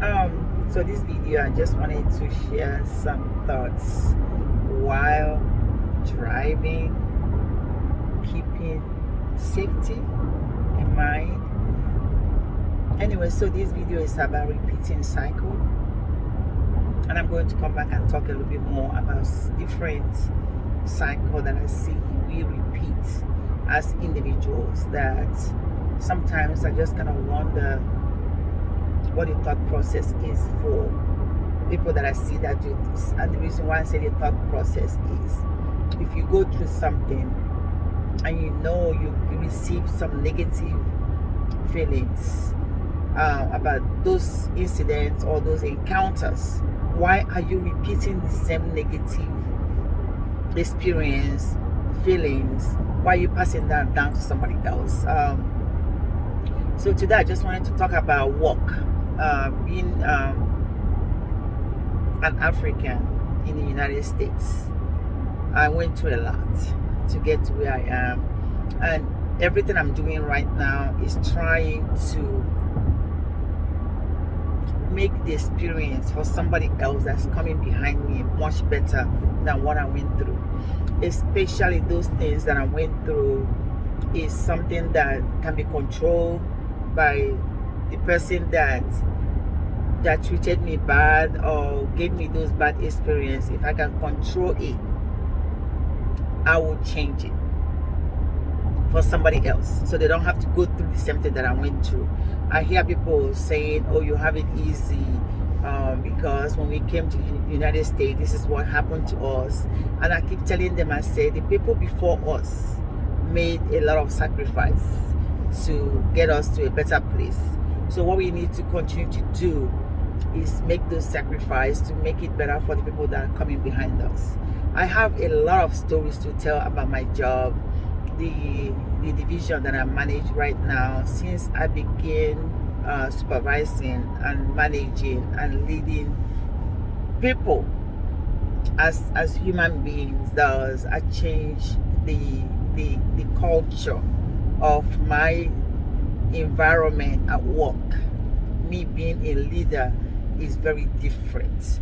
So this video, I just wanted to share some thoughts while driving, keeping safety in mind. Anyway, so this video is about repeating cycle, and I'm going to come back and talk a little bit more about different cycle that I see we repeat as individuals, that sometimes I just kind of wonder what the thought process is for people that I see that do this. And the reason why I say the thought process is, if you go through something and you know you receive some negative feelings about those incidents or those encounters, why are you repeating the same negative experience, feelings? Why are you passing that down to somebody else? So today I just wanted to talk about work. Being an African in the United States, I went through a lot to get to where I am, and everything I'm doing right now is trying to make the experience for somebody else that's coming behind me much better than what I went through. Especially those things that I went through is something that can be controlled by the person that treated me bad or gave me those bad experiences. If I can control it, I will change it for somebody else, so they don't have to go through the same thing that I went through. I hear people saying, oh, you have it easy because when we came to the United States, this is what happened to us. And I keep telling them, I say, the people before us made a lot of sacrifice to get us to a better place. So what we need to continue to do is make those sacrifices to make it better for the people that are coming behind us. I have a lot of stories to tell about my job, the division that I manage right now. Since I began supervising and managing and leading people as human beings, I changed the culture of my environment at work. Me being a leader is very different,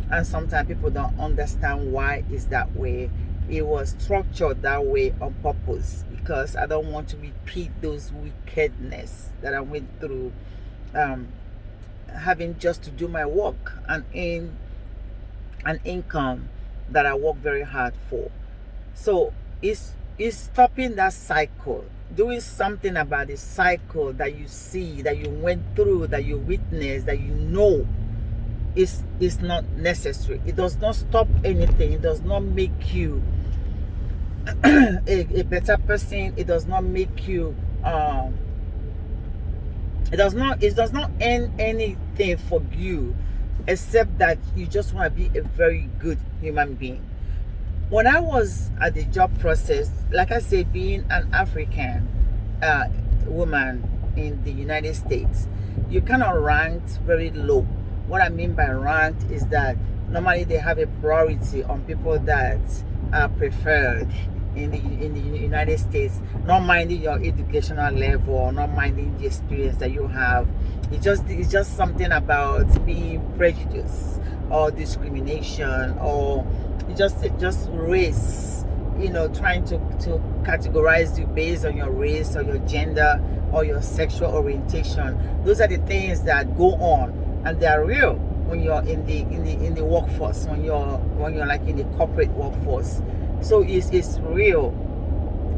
and sometimes people don't understand why it's that way. It was structured that way on purpose because I don't want to repeat those wickedness that I went through, having just to do my work and earn an income that I work very hard for. So it's stopping that cycle, doing something about the cycle that you see, that you went through, that you witnessed, that you know is not necessary. It does not stop anything. It does not make you a better person. It does not make you it does not end anything for you, except that you just want to be a very good human being. When I was at the job process, like I said, being an African woman in the United States, you kind of ranked very low. What I mean by ranked is that normally they have a priority on people that are preferred in the United States, not minding your educational level or not minding the experience that you have. It's just something about being prejudiced or discrimination, or just race, trying to categorize you based on your race or your gender or your sexual orientation. Those are the things that go on, and they are real when you're in the workforce, when you're like in the corporate workforce. So it's real,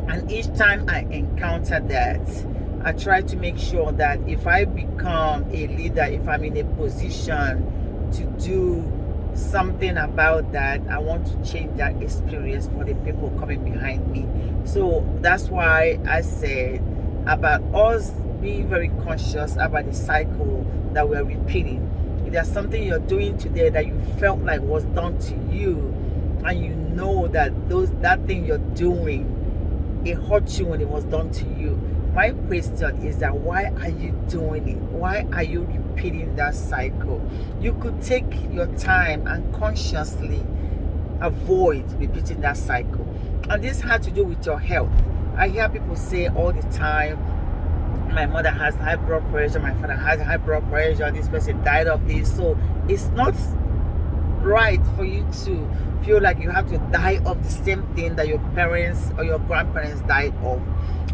and each time I encounter that, I try to make sure that if I become a leader, if I'm in a position to do something about that, I want to change that experience for the people coming behind me. So that's why I said about us being very conscious about the cycle that we're repeating. If there's something you're doing today that you felt like was done to you, and you know that that thing you're doing, it hurt you when it was done to you, my question is that why are you doing it? Why are you repeating that cycle? You could take your time and consciously avoid repeating that cycle. And this had to do with your health. I hear people say all the time, my mother has high blood pressure, my father has high blood pressure, this person died of this. So it's not right for you to feel like you have to die of the same thing that your parents or your grandparents died of,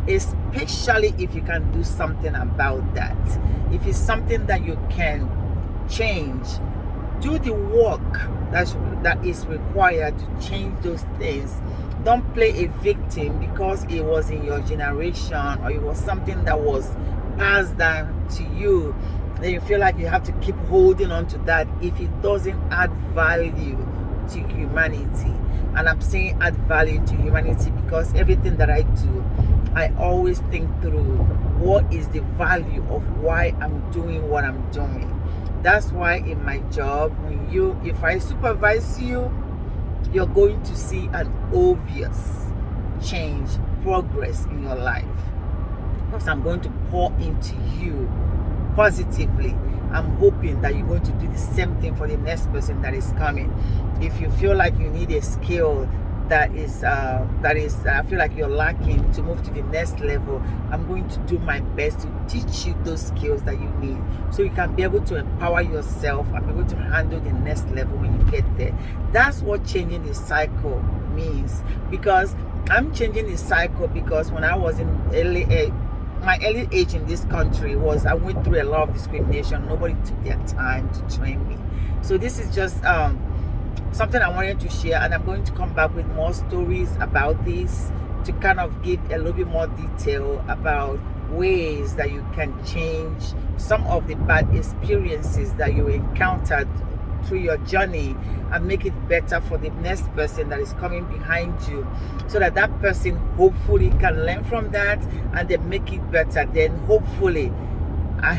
especially if you can do something about that. If it's something that you can change, do the work that is required to change those things. Don't play a victim because it was in your generation or it was something that was passed down to you. Then you feel like you have to keep holding on to that if it doesn't add value to humanity. And I'm saying add value to humanity because everything that I do, I always think through what is the value of why I'm doing what I'm doing. That's why in my job, if I supervise you, you're going to see an obvious change, progress in your life. Because I'm going to pour into you positively. I'm hoping that you're going to do the same thing for the next person that is coming. If you feel like you need a skill that is I feel like you're lacking to move to the next level, I'm going to do my best to teach you those skills that you need so you can be able to empower yourself and be able to handle the next level when you get there. That's what changing the cycle means, because I'm changing the cycle because when I was in my early age in this country was I went through a lot of discrimination. Nobody took their time to train me. So this is just something I wanted to share, and I'm going to come back with more stories about this to kind of give a little bit more detail about ways that you can change some of the bad experiences that you encountered through your journey and make it better for the next person that is coming behind you, so that that person hopefully can learn from that and then make it better. Then hopefully I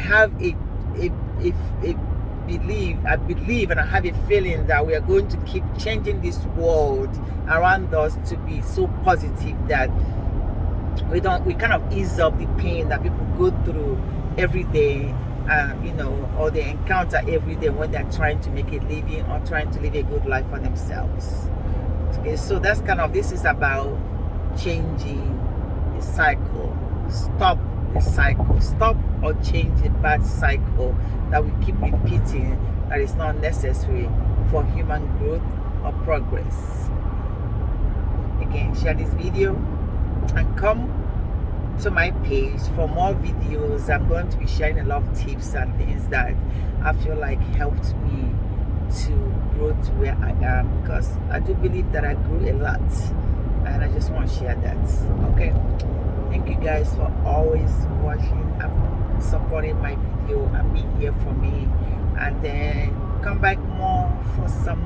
believe and I have a feeling that we are going to keep changing this world around us to be so positive that we kind of ease up the pain that people go through every day, or they encounter every day when they're trying to make a living or trying to live a good life for themselves. Okay, so that's this is about changing the cycle. Stop the cycle. Stop or change the bad cycle that we keep repeating that is not necessary for human growth or progress. Again, share this video and come to my page for more videos. I'm going to be sharing a lot of tips and things that I feel like helped me to grow to where I am, because I do believe that I grew a lot and I just want to share that. Okay, thank you guys for always watching and supporting my video and being here for me, and then come back more for some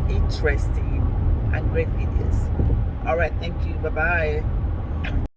interesting and great videos. All right, thank you. Bye bye.